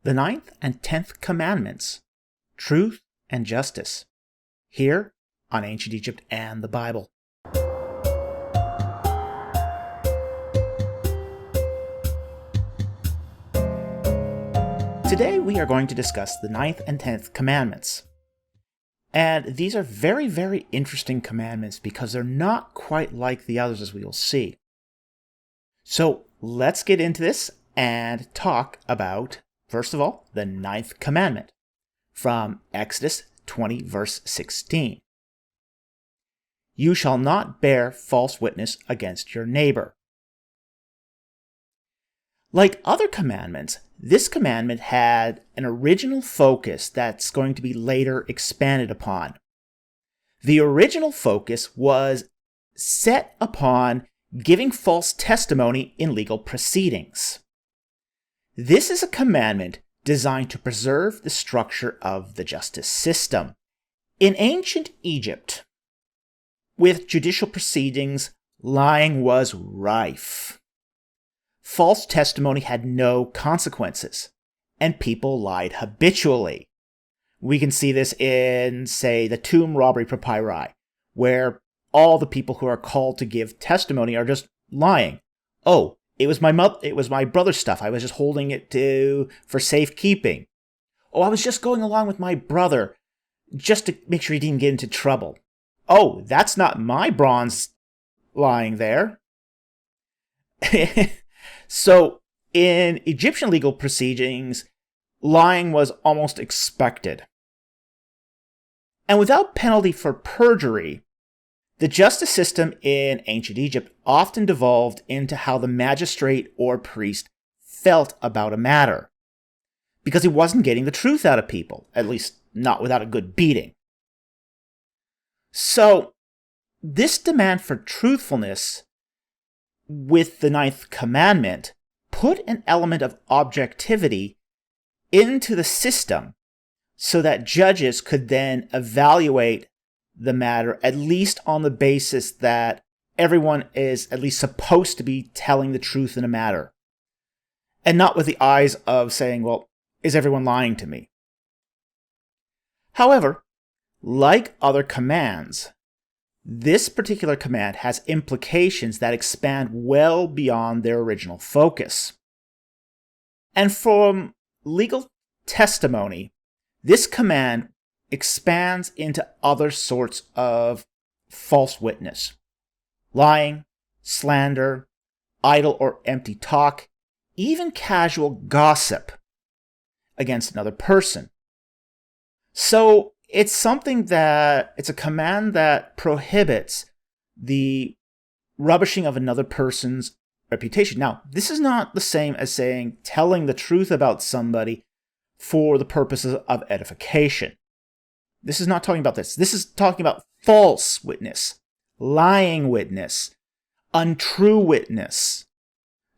The Ninth and Tenth Commandments, Truth and Justice, here on Ancient Egypt and the Bible. Today we are going to discuss the Ninth and Tenth Commandments. And these are very, very interesting commandments because they're not quite like the others, as we will see. So let's get into this and talk about, first of all, the Ninth Commandment from Exodus 20, verse 16. You shall not bear false witness against your neighbor. Like other commandments, this commandment had an original focus that's going to be later expanded upon. The original focus was set upon giving false testimony in legal proceedings. This is a commandment designed to preserve the structure of the justice system. In ancient Egypt, with judicial proceedings, lying was rife. False testimony had no consequences, and people lied habitually. We can see this in, say, the tomb robbery papyri, where all the people who are called to give testimony are just lying. Oh, it was my brother's stuff. I was just holding it for safekeeping. Oh, I was just going along with my brother just to make sure he didn't get into trouble. Oh, that's not my bronze lying there. So, in Egyptian legal proceedings, lying was almost expected. And without penalty for perjury, the justice system in ancient Egypt often devolved into how the magistrate or priest felt about a matter, because he wasn't getting the truth out of people, at least not without a good beating. So, this demand for truthfulness with the Ninth Commandment put an element of objectivity into the system so that judges could then evaluate the matter, at least on the basis that everyone is at least supposed to be telling the truth in a matter, and not with the eyes of saying, well, is everyone lying to me? However, like other commands, this particular command has implications that expand well beyond their original focus. And from legal testimony, this command expands into other sorts of false witness. Lying, slander, idle or empty talk, even casual gossip against another person. So, it's a command that prohibits the rubbishing of another person's reputation. Now, this is not the same as saying telling the truth about somebody for the purposes of edification. This is not talking about this. This is talking about false witness, lying witness, untrue witness.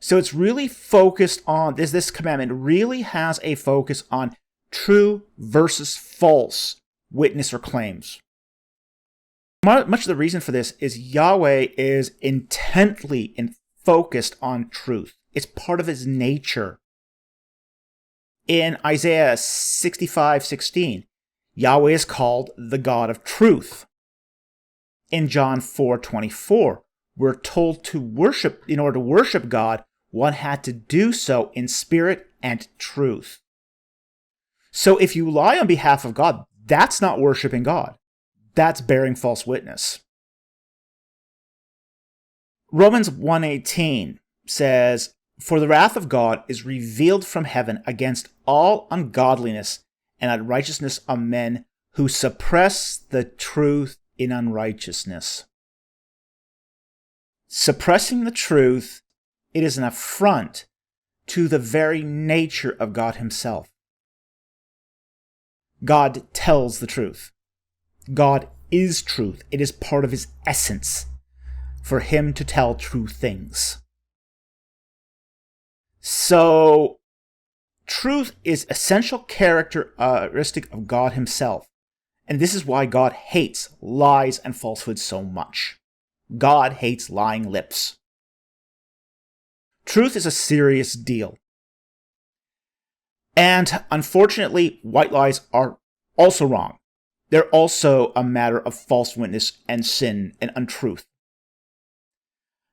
So it's really focused on, this commandment really has a focus on true versus false witness or claims. Much of the reason for this is Yahweh is intently focused on truth. It's part of his nature. In Isaiah 65:16, Yahweh is called the God of truth. In John 4:24, we're told to worship, in order to worship God, one had to do so in spirit and truth. So if you lie on behalf of God, that's not worshiping God. That's bearing false witness. Romans 1:18 says, "For the wrath of God is revealed from heaven against all ungodliness and unrighteousness of men who suppress the truth in unrighteousness." Suppressing the truth, it is an affront to the very nature of God himself. God tells the truth. God is truth. It is part of his essence for him to tell true things. So, truth is essential characteristic of God himself. And this is why God hates lies and falsehood so much. God hates lying lips. Truth is a serious deal. And unfortunately, white lies are also wrong. They're also a matter of false witness and sin and untruth.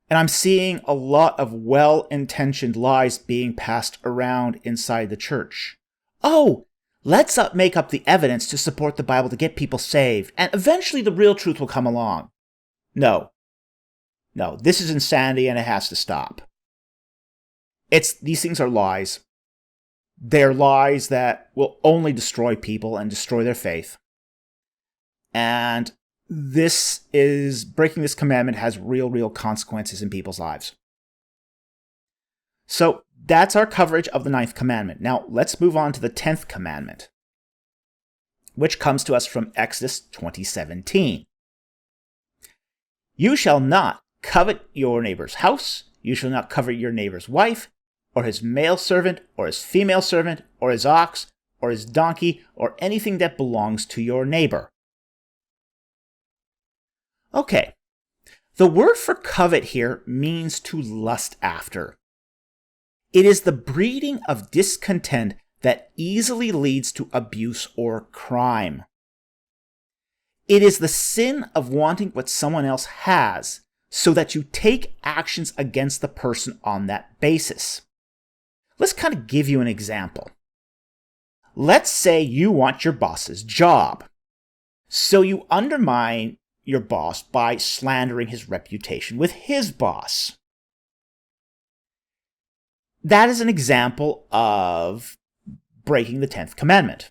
And I'm seeing a lot of well-intentioned lies being passed around inside the church. Oh, let's make up the evidence to support the Bible to get people saved, and eventually the real truth will come along. No, this is insanity and it has to stop. These things are lies. They're lies that will only destroy people and destroy their faith. And breaking this commandment has real consequences in people's lives. So that's our coverage of the Ninth Commandment. Now let's move on to the 10th Commandment, which comes to us from Exodus 20:17. You shall not covet your neighbor's house. You shall not covet your neighbor's wife, or his male servant, or his female servant, or his ox, or his donkey, or anything that belongs to your neighbor. Okay, the word for covet here means to lust after. It is the breeding of discontent that easily leads to abuse or crime. It is the sin of wanting what someone else has, so that you take actions against the person on that basis. Let's kind of give you an example. Let's say you want your boss's job, so you undermine your boss by slandering his reputation with his boss. That is an example of breaking the 10th Commandment.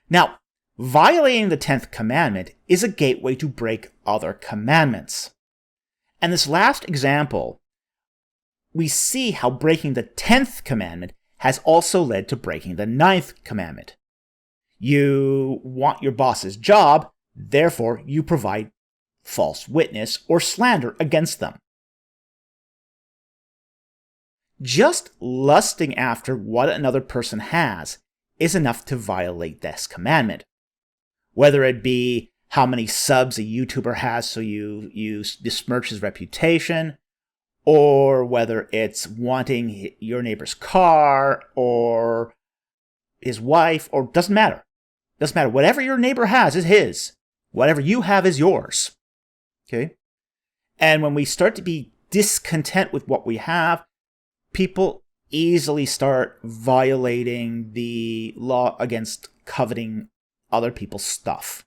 Now, violating the 10th Commandment is a gateway to break other commandments. And this last example, we see how breaking the 10th Commandment has also led to breaking the 9th Commandment. You want your boss's job, therefore you provide false witness or slander against them. Just lusting after what another person has is enough to violate this commandment. Whether it be how many subs a YouTuber has so you besmirch his reputation, or whether it's wanting your neighbor's car, or his wife, or doesn't matter. Doesn't matter. Whatever your neighbor has is his. Whatever you have is yours. Okay? And when we start to be discontent with what we have, people easily start violating the law against coveting other people's stuff.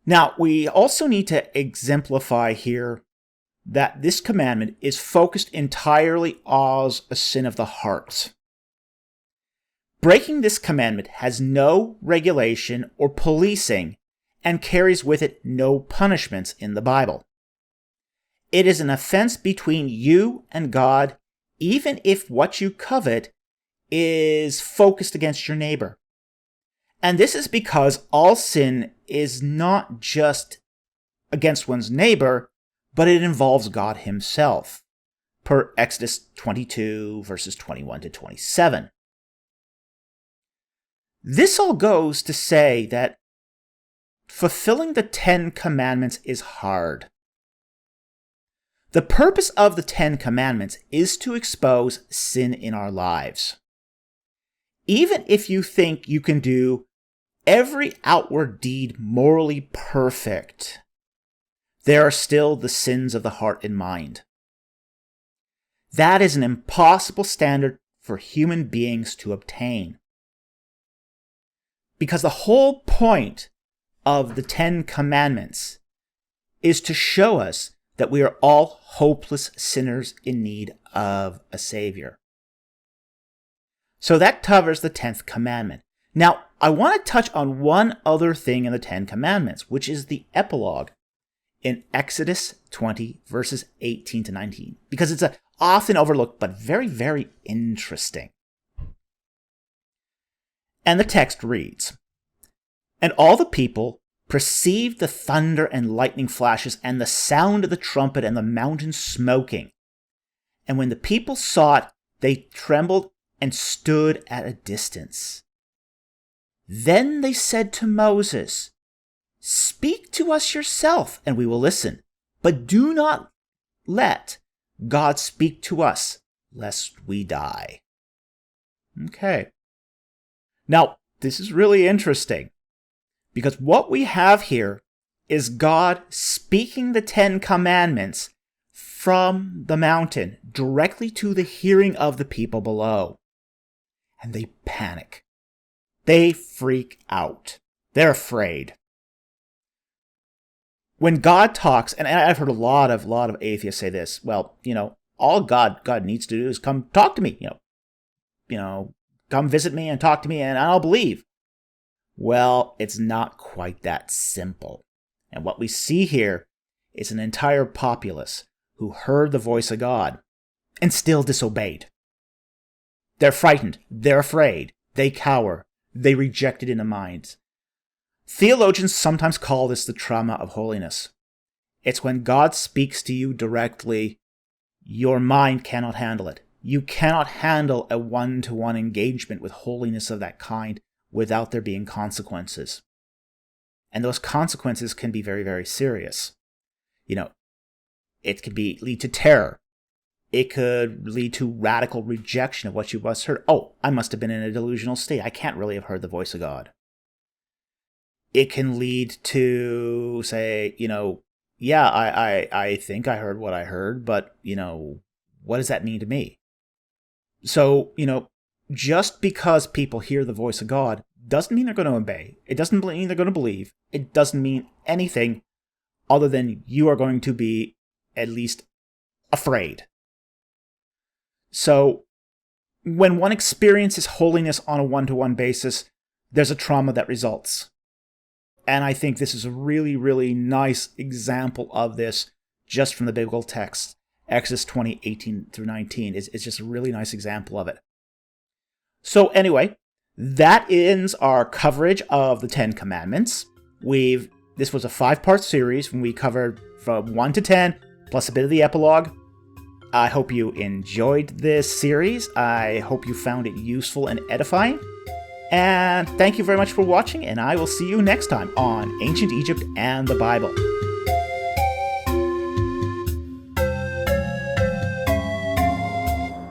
Now, we also need to exemplify here that this commandment is focused entirely as a sin of the heart. Breaking this commandment has no regulation or policing and carries with it no punishments in the Bible. It is an offense between you and God, even if what you covet is focused against your neighbor. And this is because all sin is not just against one's neighbor, but it involves God himself, per Exodus 22, verses 21 to 27. This all goes to say that fulfilling the 10 Commandments is hard. The purpose of the 10 Commandments is to expose sin in our lives. Even if you think you can do every outward deed morally perfect, there are still the sins of the heart and mind. That is an impossible standard for human beings to obtain. Because the whole point of the 10 Commandments is to show us that we are all hopeless sinners in need of a Savior. So that covers the 10th Commandment. Now, I want to touch on one other thing in the 10 Commandments, which is the epilogue in Exodus 20, verses 18 to 19, because it's often overlooked but very, very interesting. And the text reads, "And all the people perceived the thunder and lightning flashes and the sound of the trumpet and the mountain smoking. And when the people saw it, they trembled and stood at a distance. Then they said to Moses, 'Speak to us yourself, and we will listen. But do not let God speak to us, lest we die.'" Okay. Now, this is really interesting, because what we have here is God speaking the Ten Commandments from the mountain directly to the hearing of the people below. And they panic. They freak out. They're afraid. When God talks, and I've heard a lot of atheists say this, well, all God needs to do is come talk to me, come visit me and talk to me and I'll believe. Well, it's not quite that simple. And what we see here is an entire populace who heard the voice of God and still disobeyed. They're frightened. They're afraid. They cower. They reject it in their minds. Theologians sometimes call this the trauma of holiness. It's when God speaks to you directly, your mind cannot handle it. You cannot handle a one-to-one engagement with holiness of that kind without there being consequences. And those consequences can be very, very serious. It could lead to terror. It could lead to radical rejection of what you must heard. Oh, I must have been in a delusional state. I can't really have heard the voice of God. It can lead to, say, yeah, I think I heard what I heard, but, what does that mean to me? So, just because people hear the voice of God doesn't mean they're going to obey. It doesn't mean they're going to believe. It doesn't mean anything other than you are going to be at least afraid. So, when one experiences holiness on a one-to-one basis, there's a trauma that results. And I think this is a really, really nice example of this just from the biblical text. Exodus 20:18 through 19 is just a really nice example of it. So anyway, that ends our coverage of the Ten Commandments. This was a 5-part series when we covered from 1 to 10, plus a bit of the epilogue. I hope you enjoyed this series. I hope you found it useful and edifying. And thank you very much for watching, and I will see you next time on Ancient Egypt and the Bible.